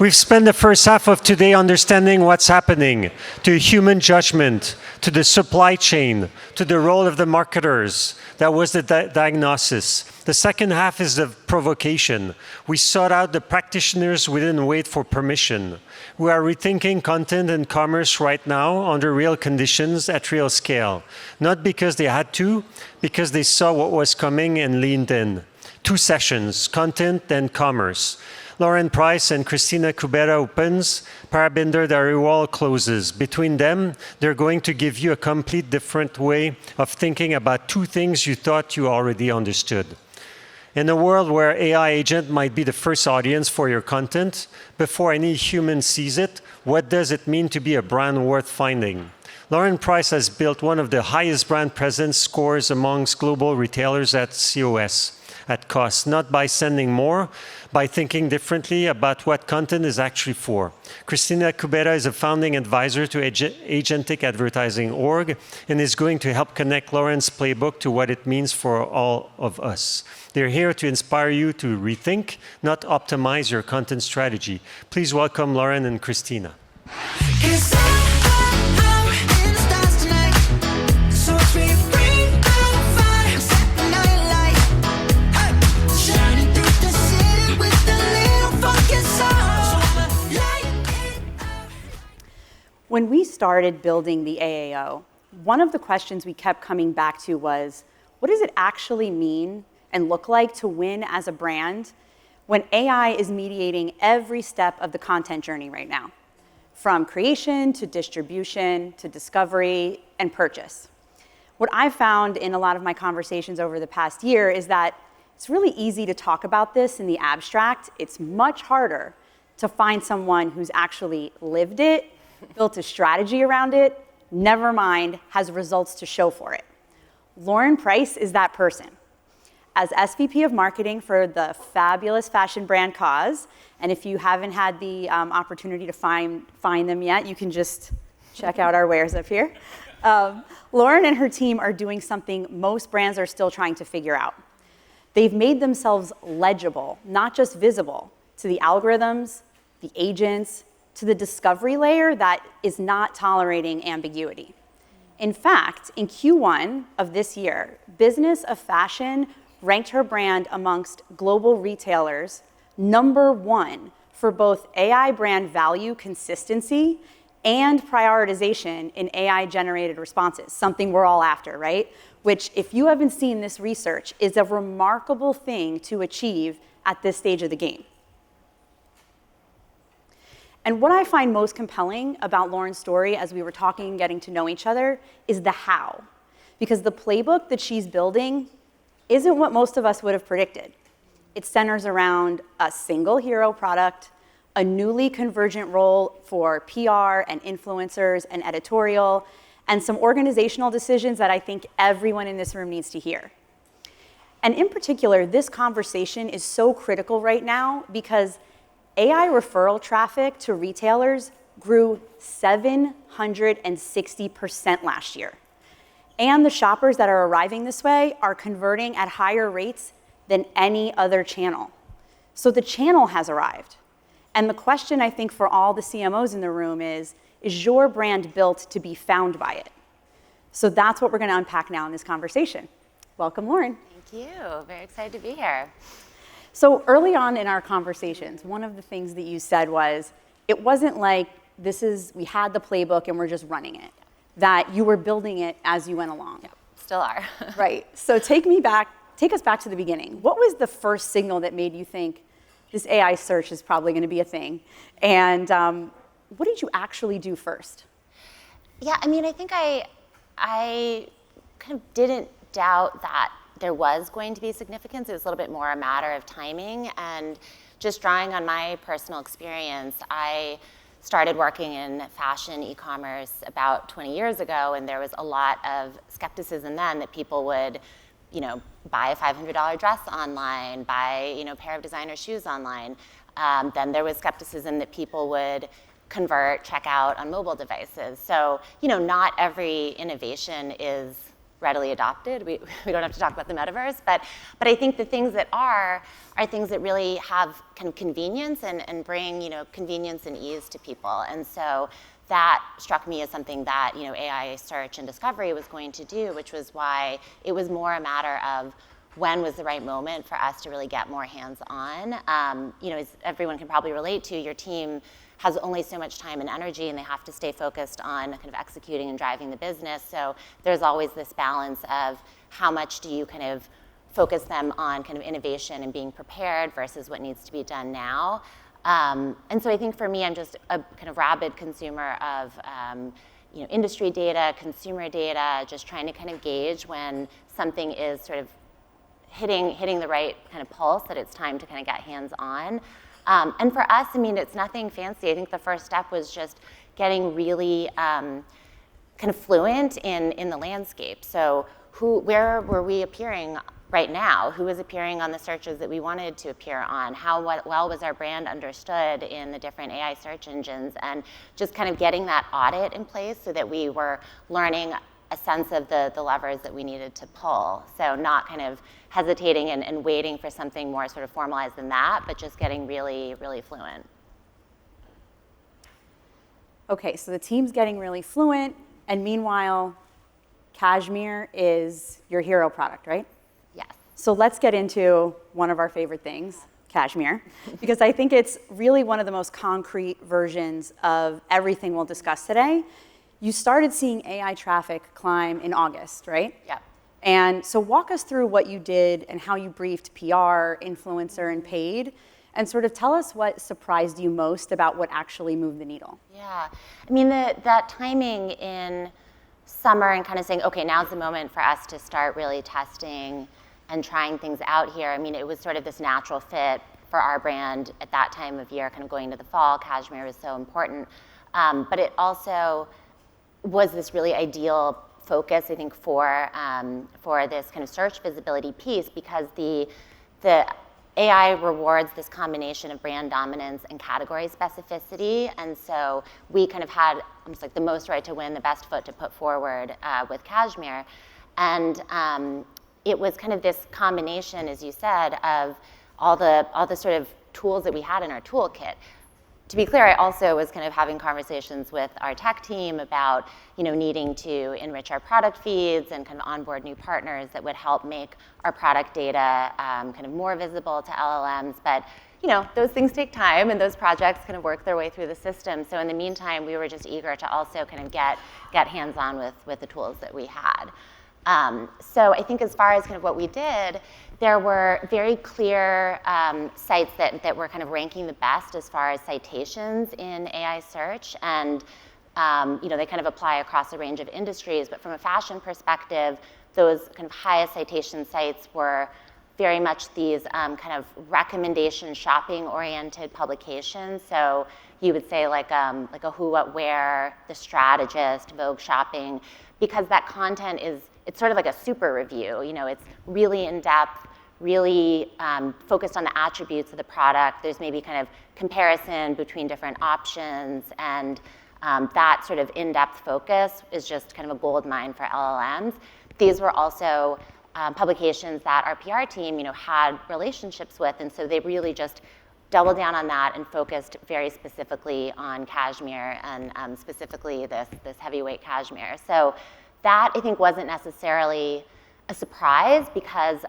We've spent the first half of today understanding what's happening to human judgment, to the supply chain, to the role of the marketers. That was the diagnosis. The second half is the provocation. We sought out the practitioners. We didn't wait for permission. We are rethinking content and commerce right now under real conditions at real scale. Not because they had to, because they saw what was coming and leaned in. 2 sessions, content and commerce. Lauren Price and Christina Cubeta opens, Parabinder Dhariwal closes. Between them, they're going to give you a complete different way of thinking about 2 things you thought you already understood. In a world where AI agent might be the first audience for your content, before any human sees it, what does it mean to be a brand worth finding? Lauren Price has built one of the highest brand presence scores amongst global retailers at COS, at cost, not by sending more, by thinking differently about what content is actually for. Christina Cubeta is a founding advisor to Agentic Advertising Org and is going to help connect Lauren's playbook to what it means for all of us. They're here to inspire you to rethink, not optimize your content strategy. Please welcome Lauren and Christina. When we started building the AAO, one of the questions we kept coming back to was, what does it actually mean and look like to win as a brand when AI is mediating every step of the content journey right now, from creation to distribution to discovery and purchase? What I've found in a lot of my conversations over the past year is that it's really easy to talk about this in the abstract. It's much harder to find someone who's actually lived it, built a strategy around it, never mind, has results to show for it. Lauren Price is that person. As SVP of Marketing for the fabulous fashion brand Cause, and if you haven't had the opportunity to find them yet, you can just check out our wares up here. Lauren and her team are doing something most brands are still trying to figure out. They've made themselves legible, not just visible, to the algorithms, the agents, to the discovery layer that is not tolerating ambiguity. In fact, in Q1 of this year, Business of Fashion ranked her brand amongst global retailers #1 for both AI brand value consistency and prioritization in AI-generated responses, something we're all after, right? Which, if you haven't seen this research, is a remarkable thing to achieve at this stage of the game. And what I find most compelling about Lauren's story as we were talking and getting to know each other is the how. Because the playbook that she's building isn't what most of us would have predicted. It centers around a single hero product, a newly convergent role for PR and influencers and editorial, and some organizational decisions that I think everyone in this room needs to hear. And in particular, this conversation is so critical right now because AI referral traffic to retailers grew 760% last year. And the shoppers that are arriving this way are converting at higher rates than any other channel. So the channel has arrived. And the question, I think, for all the CMOs in the room is your brand built to be found by it? So that's what we're going to unpack now in this conversation. Welcome, Lauren. Thank you. Very excited to be here. So early on in our conversations, one of the things that you said was, it wasn't like we had the playbook and we're just running it, that you were building it as you went along. Yep, still are. Right. So take us back to the beginning. What was the first signal that made you think this AI search is probably going to be a thing? And what did you actually do first? Yeah, I mean, I think I kind of didn't doubt that there was going to be significance. It was a little bit more a matter of timing. And just drawing on my personal experience, I started working in fashion e-commerce about 20 years ago, and there was a lot of skepticism then that people would, buy a $500 dress online, buy, a pair of designer shoes online. Then there was skepticism that people would convert, check out on mobile devices. So, not every innovation is readily adopted. We don't have to talk about the metaverse, but I think the things that are things that really have kind of convenience and bring, convenience and ease to people. And so that struck me as something that, AI search and discovery was going to do, which was why it was more a matter of when was the right moment for us to really get more hands-on. As everyone can probably relate to, your team has only so much time and energy, and they have to stay focused on kind of executing and driving the business. So there's always this balance of how much do you kind of focus them on kind of innovation and being prepared versus what needs to be done now. And so I think for me, I'm just a kind of rabid consumer of industry data, consumer data, just trying to kind of gauge when something is sort of hitting the right kind of pulse, that it's time to kind of get hands-on. And for us, I mean, it's nothing fancy. I think the first step was just getting really kind of fluent in the landscape. So where were we appearing right now? Who was appearing on the searches that we wanted to appear on? How well was our brand understood in the different AI search engines? And just kind of getting that audit in place so that we were learning a sense of the levers that we needed to pull. So not kind of hesitating and waiting for something more sort of formalized than that, but just getting really, really fluent. Okay, so the team's getting really fluent, and meanwhile, Cashmere is your hero product, right? Yes. So let's get into one of our favorite things, Cashmere, because I think it's really one of the most concrete versions of everything we'll discuss today. You started seeing AI traffic climb in August, right? Yeah. And so walk us through what you did and how you briefed PR, influencer, and paid, and sort of tell us what surprised you most about what actually moved the needle. Yeah, I mean, that timing in summer and kind of saying, okay, now's the moment for us to start really testing and trying things out here. I mean, it was sort of this natural fit for our brand at that time of year, kind of going into the fall. Cashmere was so important. But it also was this really ideal focus, I think, for this kind of search visibility piece, because the AI rewards this combination of brand dominance and category specificity. And so we kind of had almost like the most right to win, the best foot to put forward with Cashmere. And it was kind of this combination, as you said, of all the sort of tools that we had in our toolkit. To be clear, I also was kind of having conversations with our tech team about, needing to enrich our product feeds and kind of onboard new partners that would help make our product data kind of more visible to LLMs. But, those things take time, and those projects kind of work their way through the system. So in the meantime, we were just eager to also kind of get hands-on with the tools that we had. So I think as far as kind of what we did, there were very clear sites that were kind of ranking the best as far as citations in AI search. And they kind of apply across a range of industries. But from a fashion perspective, those kind of highest citation sites were very much these kind of recommendation shopping-oriented publications. So you would say like a Who, What, Where, The Strategist, Vogue Shopping, because that content it's sort of like a super review. It's really in-depth, really focused on the attributes of the product. There's maybe kind of comparison between different options, and that sort of in-depth focus is just kind of a gold mine for LLMs. These were also publications that our PR team, had relationships with, and so they really just doubled down on that and focused very specifically on Cashmere and specifically this heavyweight Cashmere. So that, I think, wasn't necessarily a surprise, because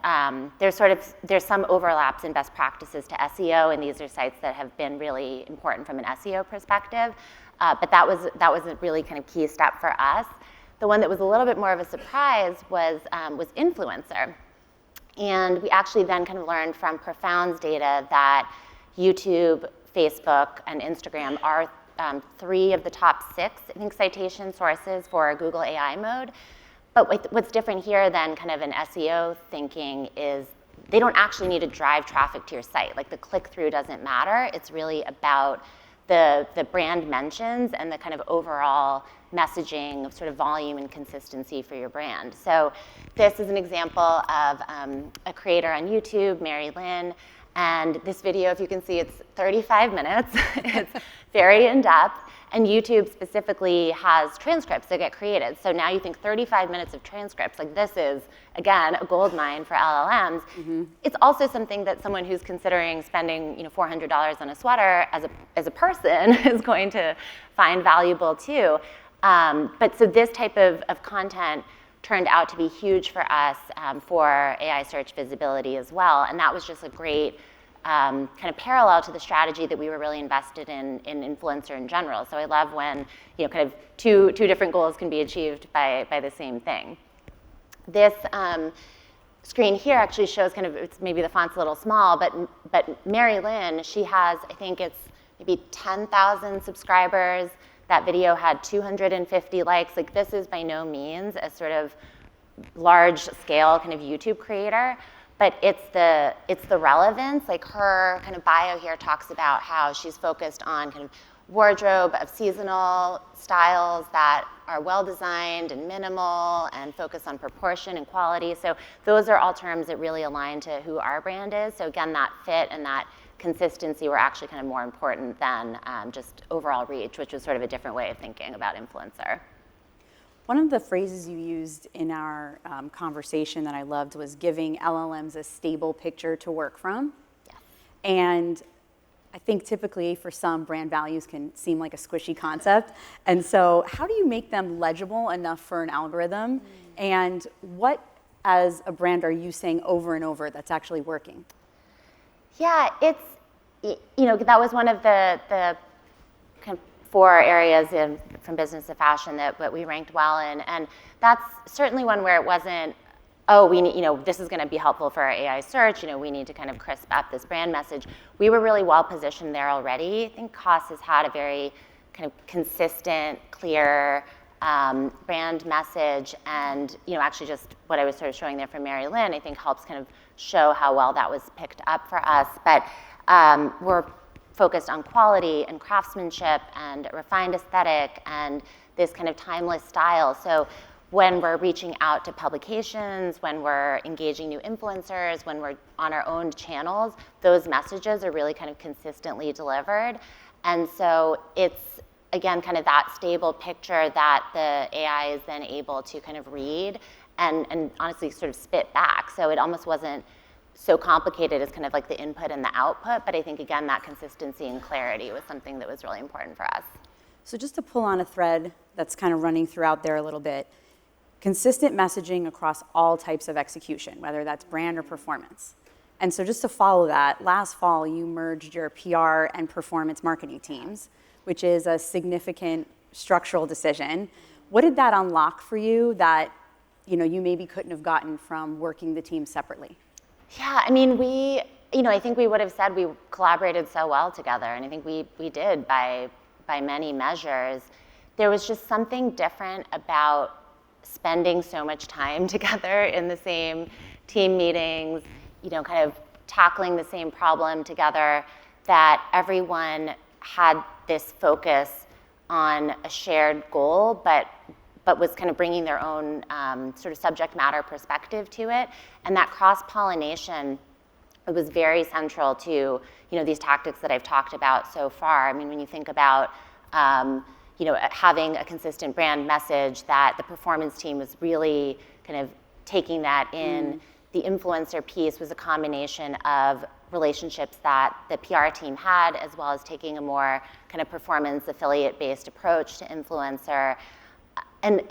there's some overlaps in best practices to SEO, and these are sites that have been really important from an SEO perspective. But that was a really kind of key step for us. The one that was a little bit more of a surprise was influencer. And we actually then kind of learned from Profound's data that YouTube, Facebook, and Instagram are 3 of the top 6, I think, citation sources for Google AI mode. But what's different here than kind of an SEO thinking is they don't actually need to drive traffic to your site. Like, the click-through doesn't matter. It's really about the brand mentions and the kind of overall messaging of sort of volume and consistency for your brand. So this is an example of a creator on YouTube, Mary Lynn. And this video, if you can see, it's 35 minutes. It's very in-depth. And YouTube specifically has transcripts that get created. So now you think 35 minutes of transcripts, like this is, again, a gold mine for LLMs. It's also something that someone who's considering spending $400 on a sweater as a person is going to find valuable too. But so this type of content turned out to be huge for us for AI search visibility as well. And that was just a great kind of parallel to the strategy that we were really invested in influencer in general. So I love when kind of two different goals can be achieved by the same thing. This screen here actually shows kind of, it's maybe the font's a little small, but Mary Lynn, she has, I think it's maybe 10,000 subscribers. That video had 250 likes. Like, this is by no means a sort of large scale kind of YouTube creator, but it's the relevance. Like, her kind of bio here talks about how she's focused on kind of wardrobe of seasonal styles that are well designed and minimal and focus on proportion and quality. So those are all terms that really align to who our brand is. So again, that fit and that consistency were actually kind of more important than just overall reach, which was sort of a different way of thinking about influencer. One of the phrases you used in our conversation that I loved was giving LLMs a stable picture to work from. Yes. And I think typically for some, brand values can seem like a squishy concept. And so how do you make them legible enough for an algorithm? And what, as a brand, are you saying over and over that's actually working? Yeah, it's, that was one of the kind of 4 areas from business to fashion that we ranked well in. And that's certainly one where it wasn't, oh, we need, this is going to be helpful for our AI search. We need to kind of crisp up this brand message. We were really well positioned there already. I think COS has had a very kind of consistent, clear brand message. And, actually just what I was sort of showing there from Mary Lynn, I think helps kind of show how well that was picked up for us. But we're focused on quality and craftsmanship and refined aesthetic and this kind of timeless style. So when we're reaching out to publications, when we're engaging new influencers, when we're on our own channels, those messages are really kind of consistently delivered. And so it's, again, kind of that stable picture that the AI is then able to kind of read and honestly sort of spit back. So it almost wasn't so complicated as kind of like the input and the output, but I think, again, that consistency and clarity was something that was really important for us. So just to pull on a thread that's kind of running throughout there a little bit, consistent messaging across all types of execution, whether that's brand or performance. And so just to follow that, last fall you merged your PR and performance marketing teams, which is a significant structural decision. What did that unlock for you that you maybe couldn't have gotten from working the team separately? Yeah, I mean, I think we would have said we collaborated so well together, and I think we did by many measures. There was just something different about spending so much time together in the same team meetings, kind of tackling the same problem together, that everyone had this focus on a shared goal, but was kind of bringing their own sort of subject matter perspective to it. And that cross-pollination was very central to these tactics that I've talked about so far. I mean, when you think about having a consistent brand message, that the performance team was really kind of taking that in. The influencer piece was a combination of relationships that the PR team had, as well as taking a more kind of performance affiliate-based approach to influencer. And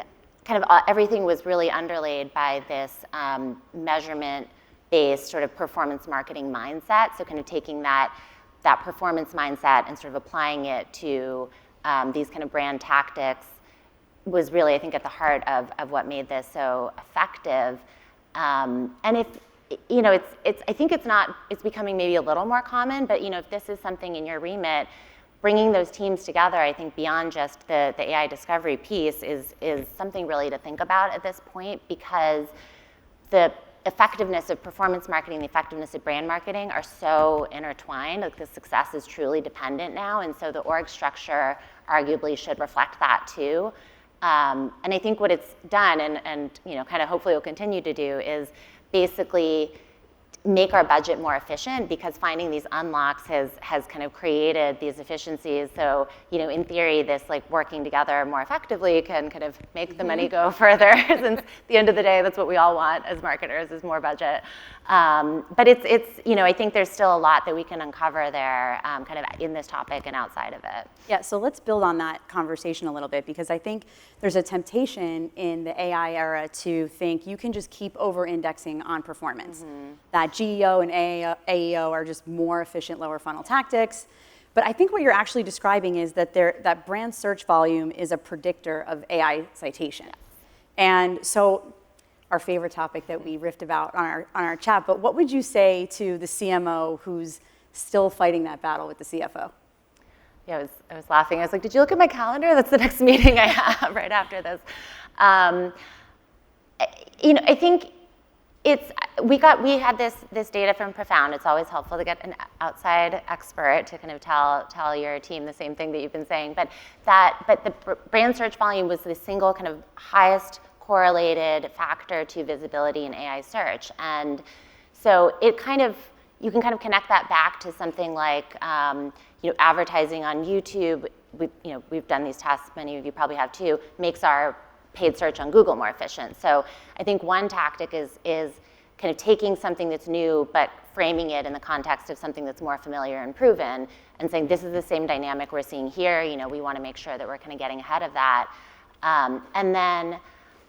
kind of everything was really underlaid by this measurement-based sort of performance marketing mindset. So kind of taking that performance mindset and sort of applying it to these kind of brand tactics was really, I think, at the heart of what made this so effective. And if, I think it's becoming maybe a little more common, but if this is something in your remit, bringing those teams together, I think beyond just the AI discovery piece is something really to think about at this point, because the effectiveness of performance marketing, the effectiveness of brand marketing are so intertwined. Like, the success is truly dependent now, and so the org structure arguably should reflect that too. And I think what it's done, and kind of hopefully will continue to do, is basically make our budget more efficient, because finding these unlocks has kind of created these efficiencies. So, in theory, this like working together more effectively can kind of make the money go further, since at the end of the day, that's what we all want as marketers, is more budget. But it's I think there's still a lot that we can uncover there, kind of in this topic and outside of it. Yeah, so let's build on that conversation a little bit, because I think there's a temptation in the AI era to think you can just keep over-indexing on performance. That GEO and AEO are just more efficient lower funnel tactics. But I think what you're actually describing is that that brand search volume is a predictor of AI citation. And so our favorite topic that we riffed about on our chat, but what would you say to the CMO who's still fighting that battle with the CFO? Yeah, I was laughing. I was like, did you look at my calendar? That's the next meeting I have right after this. I think we had this data from Profound. It's always helpful to get an outside expert to kind of tell your team the same thing that you've been saying. But the brand search volume was the single kind of highest correlated factor to visibility in AI search. And so you can kind of connect that back to something like advertising on YouTube. We've done these tests, many of you probably have too, makes our paid search on Google more efficient. So I think one tactic is kind of taking something that's new but framing it in the context of something that's more familiar and proven, and saying this is the same dynamic we're seeing here. We want to make sure that we're kind of getting ahead of that. And then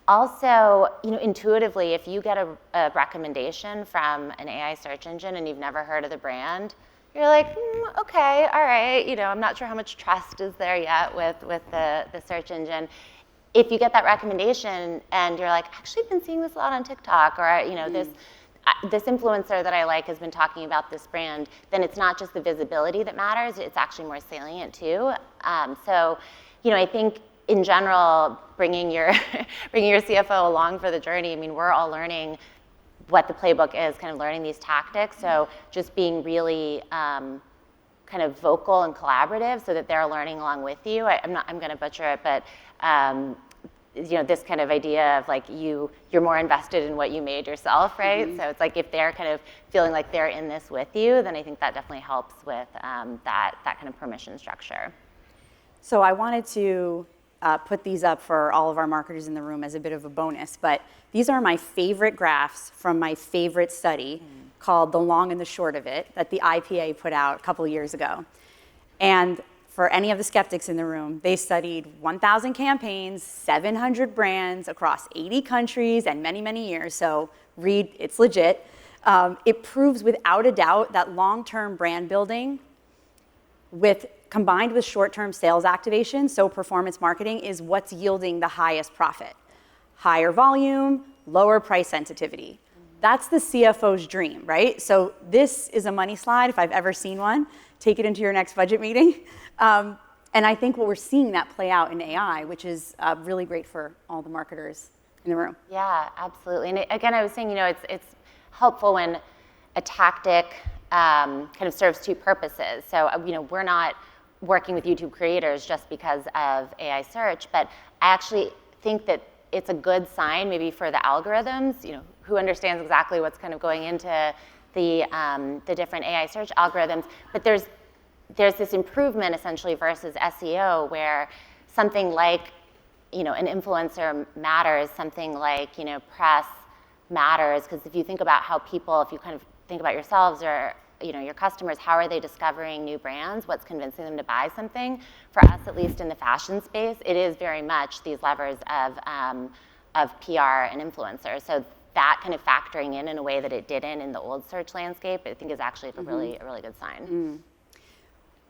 also, intuitively, if you get a recommendation from an AI search engine and you've never heard of the brand, you're like, okay, all right. I'm not sure how much trust is there yet with the search engine. If you get that recommendation and you're like, actually, I've been seeing this a lot on TikTok, or this influencer that I like has been talking about this brand, then it's not just the visibility that matters; it's actually more salient too. So, I think, in general, bringing your CFO along for the journey. I mean, we're all learning what the playbook is, kind of learning these tactics. So just being really kind of vocal and collaborative, so that they're learning along with you. I'm going to butcher it, but this kind of idea of like you're more invested in what you made yourself, right? So it's like if they're kind of feeling like they're in this with you, then I think that definitely helps with that kind of permission structure. So I wanted to put these up for all of our marketers in the room as a bit of a bonus, but these are my favorite graphs from my favorite study called The Long and the Short of It that the IPA put out a couple of years ago. And for any of the skeptics in the room, they studied 1,000 campaigns, 700 brands across 80 countries and many, many years. So read, it's legit. It proves without a doubt that long-term brand building combined with short-term sales activation, so performance marketing, is what's yielding the highest profit. Higher volume, lower price sensitivity. That's the CFO's dream, right? So this is a money slide, if I've ever seen one. Take it into your next budget meeting. And I think what we're seeing that play out in AI, which is really great for all the marketers in the room. Yeah, absolutely. And again, I was saying, it's helpful when a tactic kind of serves two purposes. So, we're not working with YouTube creators just because of AI search, but I actually think that it's a good sign maybe for the algorithms, who understands exactly what's kind of going into the different AI search algorithms. But there's this improvement essentially versus SEO, where something like, an influencer matters, something like, press matters, because if you think about how people, if you kind of think about yourselves or your customers, how are they discovering new brands? What's convincing them to buy something? For us, at least in the fashion space, it is very much these levers of PR and influencers. So that kind of factoring in a way that it didn't in the old search landscape, I think is actually a really good sign.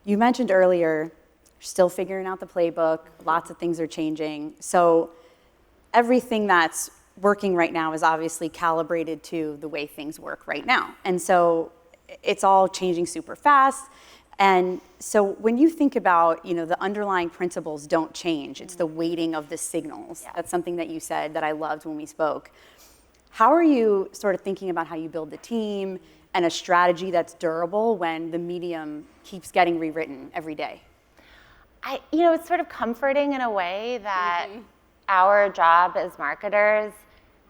You mentioned earlier, you're still figuring out the playbook. Lots of things are changing. So everything that's working right now is obviously calibrated to the way things work right now. And so it's all changing super fast. And so when you think about, the underlying principles don't change. It's the weighting of the signals. Yeah. That's something that you said that I loved when we spoke. How are you sort of thinking about how you build the team and a strategy that's durable when the medium keeps getting rewritten every day? It's sort of comforting in a way that our job as marketers,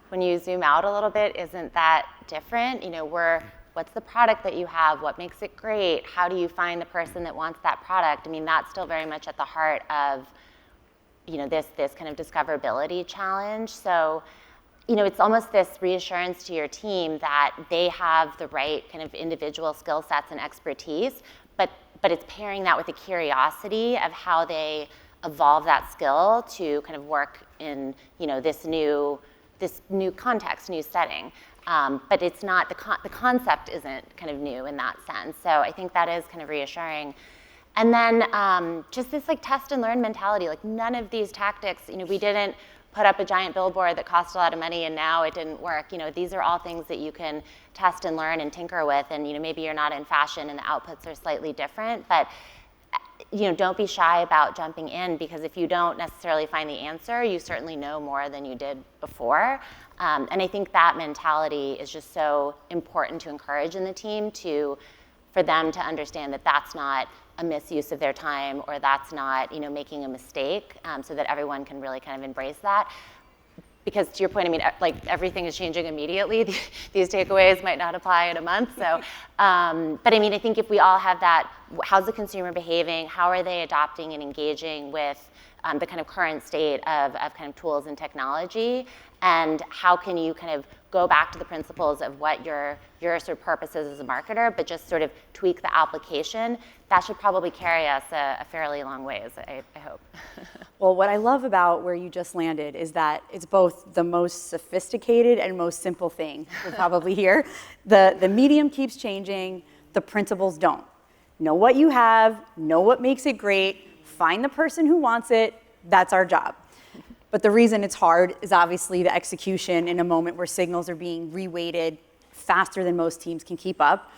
when you zoom out a little bit, isn't that different. We're what's the product that you have? What makes it great? How do you find the person that wants that product? I mean, that's still very much at the heart of, this kind of discoverability challenge. So, it's almost this reassurance to your team that they have the right kind of individual skill sets and expertise, but it's pairing that with a curiosity of how they evolve that skill to kind of work in, this new context, new setting. But it's not, the concept isn't kind of new in that sense. So I think that is kind of reassuring. And then just this like test and learn mentality, like none of these tactics, we didn't put up a giant billboard that cost a lot of money and now it didn't work. These are all things that you can test and learn and tinker with, and maybe you're not in fashion and the outputs are slightly different, but don't be shy about jumping in, because if you don't necessarily find the answer, you certainly know more than you did before. And I think that mentality is just so important to encourage in the team, for them to understand that that's not a misuse of their time, or that's not making a mistake, so that everyone can really kind of embrace that. Because to your point, I mean, like everything is changing immediately. These takeaways might not apply in a month. So, but I mean, I think if we all have that, how's the consumer behaving? How are they adopting and engaging with the kind of current state of kind of tools and technology? And how can you kind of go back to the principles of what your sort of purpose is as a marketer, but just sort of tweak the application? That should probably carry us a fairly long ways, I hope. Well, what I love about where you just landed is that it's both the most sophisticated and most simple thing you'll probably hear. The medium keeps changing, the principles don't. Know what you have, know what makes it great, find the person who wants it, that's our job. But the reason it's hard is obviously the execution in a moment where signals are being reweighted faster than most teams can keep up.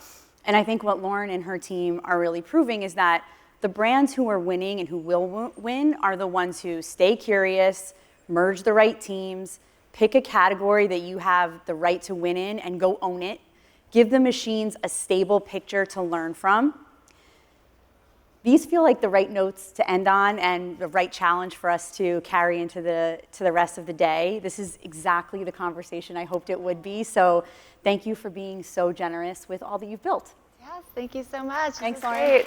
And I think what Lauren and her team are really proving is that the brands who are winning and who will win are the ones who stay curious, merge the right teams, pick a category that you have the right to win in and go own it, give the machines a stable picture to learn from. These feel like the right notes to end on and the right challenge for us to carry into the rest of the day. This is exactly the conversation I hoped it would be. So thank you for being so generous with all that you've built. Yes, thank you so much. Thanks, Lauren. Great.